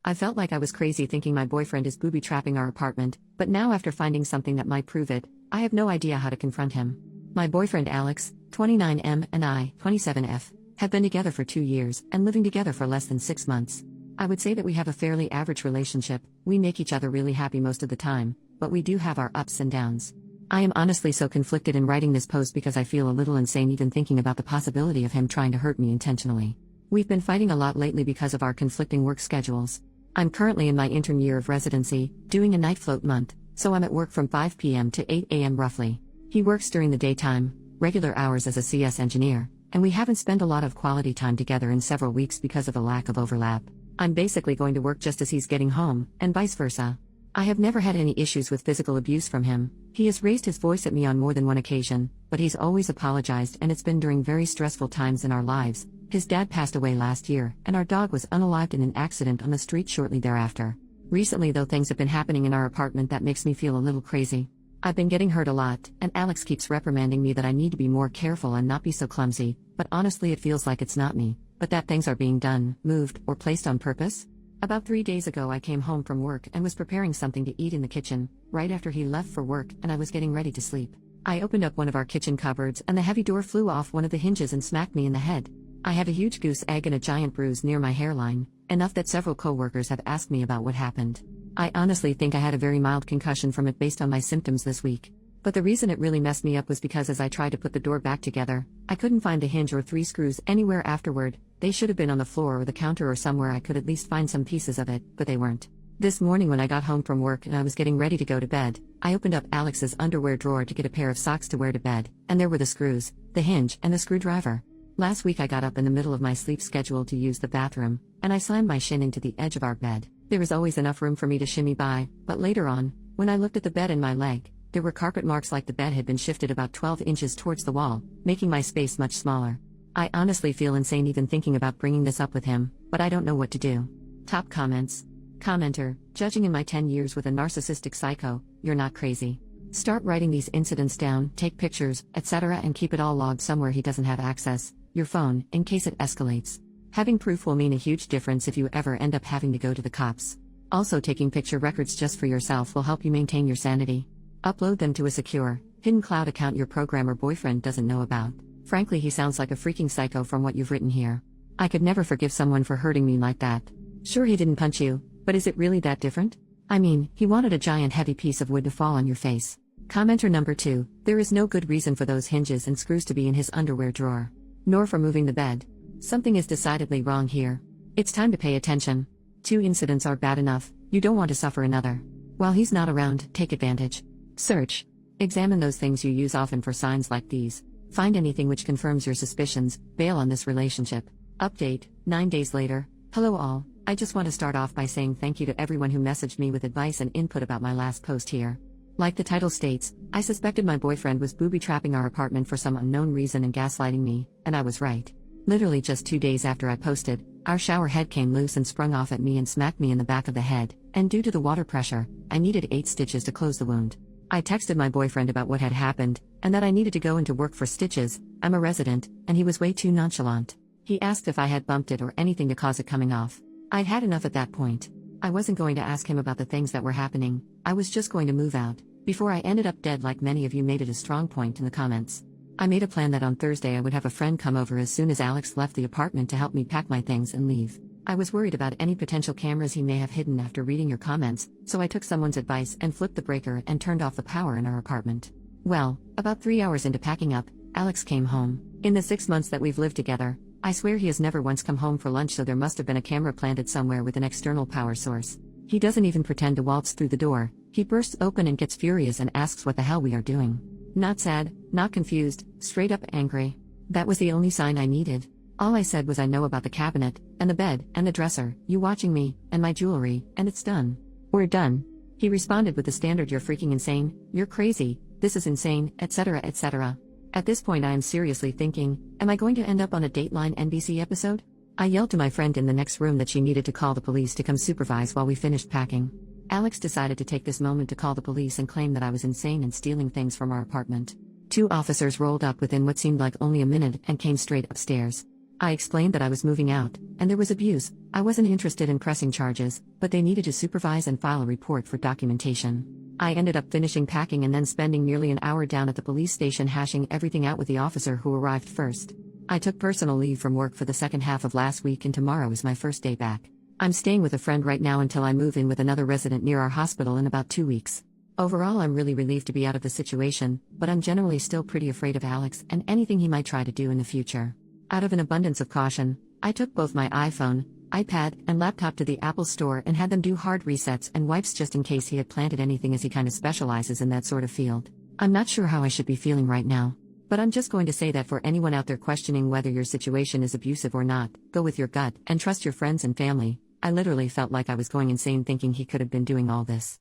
I felt like I was crazy thinking my boyfriend is booby-trapping our apartment, but now after finding something that might prove it, I have no idea how to confront him. My boyfriend Alex, 29M, and I, 27F, have been together for 2 years and living together for less than 6 months. I would say that we have a fairly average relationship. We make each other really happy most of the time, but we do have our ups and downs. I am honestly so conflicted in writing this post because I feel a little insane even thinking about the possibility of him trying to hurt me intentionally. We've been fighting a lot lately because of our conflicting work schedules. I'm currently in my intern year of residency, doing a night float month, so I'm at work from 5 p.m. to 8 a.m. roughly. He works during the daytime, regular hours as a CS engineer, and we haven't spent a lot of quality time together in several weeks because of the lack of overlap. I'm basically going to work just as he's getting home, and vice versa. I have never had any issues with physical abuse from him. He has raised his voice at me on more than one occasion, but he's always apologized, and it's been during very stressful times in our lives. His dad passed away last year, and our dog was unalived in an accident on the street shortly thereafter. Recently though, things have been happening in our apartment that makes me feel a little crazy. I've been getting hurt a lot, and Alex keeps reprimanding me that I need to be more careful and not be so clumsy, but honestly it feels like it's not me, but that things are being done, moved, or placed on purpose. About 3 days ago I came home from work and was preparing something to eat in the kitchen, right after he left for work, and I was getting ready to sleep. I opened up one of our kitchen cupboards and the heavy door flew off one of the hinges and smacked me in the head. I had a huge goose egg and a giant bruise near my hairline, enough that several co-workers have asked me about what happened. I honestly think I had a very mild concussion from it based on my symptoms this week. But the reason it really messed me up was because as I tried to put the door back together, I couldn't find the hinge or 3 screws anywhere afterward. They should have been on the floor or the counter or somewhere I could at least find some pieces of it, but they weren't. This morning when I got home from work and I was getting ready to go to bed, I opened up Alex's underwear drawer to get a pair of socks to wear to bed, and there were the screws, the hinge, and the screwdriver. Last week I got up in the middle of my sleep schedule to use the bathroom, and I slammed my shin into the edge of our bed. There was always enough room for me to shimmy by, but later on, when I looked at the bed and my leg, there were carpet marks like the bed had been shifted about 12 inches towards the wall, making my space much smaller. I honestly feel insane even thinking about bringing this up with him, but I don't know what to do. Top comments. Commenter, judging in my 10 years with a narcissistic psycho, you're not crazy. Start writing these incidents down, take pictures, etc. and keep it all logged somewhere he doesn't have access, your phone, in case it escalates. Having proof will mean a huge difference if you ever end up having to go to the cops. Also, taking picture records just for yourself will help you maintain your sanity. Upload them to a secure, hidden cloud account your programmer boyfriend doesn't know about. Frankly, he sounds like a freaking psycho from what you've written here. I could never forgive someone for hurting me like that. Sure, he didn't punch you, but is it really that different? I mean, he wanted a giant heavy piece of wood to fall on your face. Commenter number 2, there is no good reason for those hinges and screws to be in his underwear drawer. Nor for moving the bed. Something is decidedly wrong here. It's time to pay attention. 2 incidents are bad enough, you don't want to suffer another. While he's not around, take advantage. Search. Examine those things you use often for signs like these. Find anything which confirms your suspicions, bail on this relationship. Update, 9 days later. Hello all, I just want to start off by saying thank you to everyone who messaged me with advice and input about my last post here. Like the title states, I suspected my boyfriend was booby-trapping our apartment for some unknown reason and gaslighting me, and I was right. Literally just 2 days after I posted, our shower head came loose and sprung off at me and smacked me in the back of the head, and due to the water pressure, I needed 8 stitches to close the wound. I texted my boyfriend about what had happened, and that I needed to go into work for stitches. I'm a resident, and he was way too nonchalant. He asked if I had bumped it or anything to cause it coming off. I'd had enough at that point. I wasn't going to ask him about the things that were happening, I was just going to move out, before I ended up dead like many of you made it a strong point in the comments. I made a plan that on Thursday I would have a friend come over as soon as Alex left the apartment to help me pack my things and leave. I was worried about any potential cameras he may have hidden after reading your comments, so I took someone's advice and flipped the breaker and turned off the power in our apartment. Well, about 3 hours into packing up, Alex came home. In the 6 months that we've lived together, I swear he has never once come home for lunch, so there must have been a camera planted somewhere with an external power source. He doesn't even pretend to waltz through the door. He bursts open and gets furious and asks what the hell we are doing. Not sad, not confused, straight up angry. That was the only sign I needed. All I said was I know about the cabinet, and the bed, and the dresser, you watching me, and my jewelry, and it's done. We're done. He responded with the standard "you're freaking insane, you're crazy, this is insane, etc. etc. At this point I am seriously thinking, am I going to end up on a Dateline NBC episode? I yelled to my friend in the next room that she needed to call the police to come supervise while we finished packing. Alex decided to take this moment to call the police and claim that I was insane and stealing things from our apartment. 2 officers rolled up within what seemed like only a minute and came straight upstairs. I explained that I was moving out, and there was abuse. I wasn't interested in pressing charges, but they needed to supervise and file a report for documentation. I ended up finishing packing and then spending nearly an hour down at the police station hashing everything out with the officer who arrived first. I took personal leave from work for the second half of last week, and tomorrow is my first day back. I'm staying with a friend right now until I move in with another resident near our hospital in about 2 weeks. Overall, I'm really relieved to be out of the situation, but I'm generally still pretty afraid of Alex and anything he might try to do in the future. Out of an abundance of caution, I took both my iPhone, iPad, and laptop to the Apple Store and had them do hard resets and wipes just in case he had planted anything, as he kind of specializes in that sort of field. I'm not sure how I should be feeling right now, but I'm just going to say that for anyone out there questioning whether your situation is abusive or not, go with your gut and trust your friends and family. I literally felt like I was going insane thinking he could have been doing all this.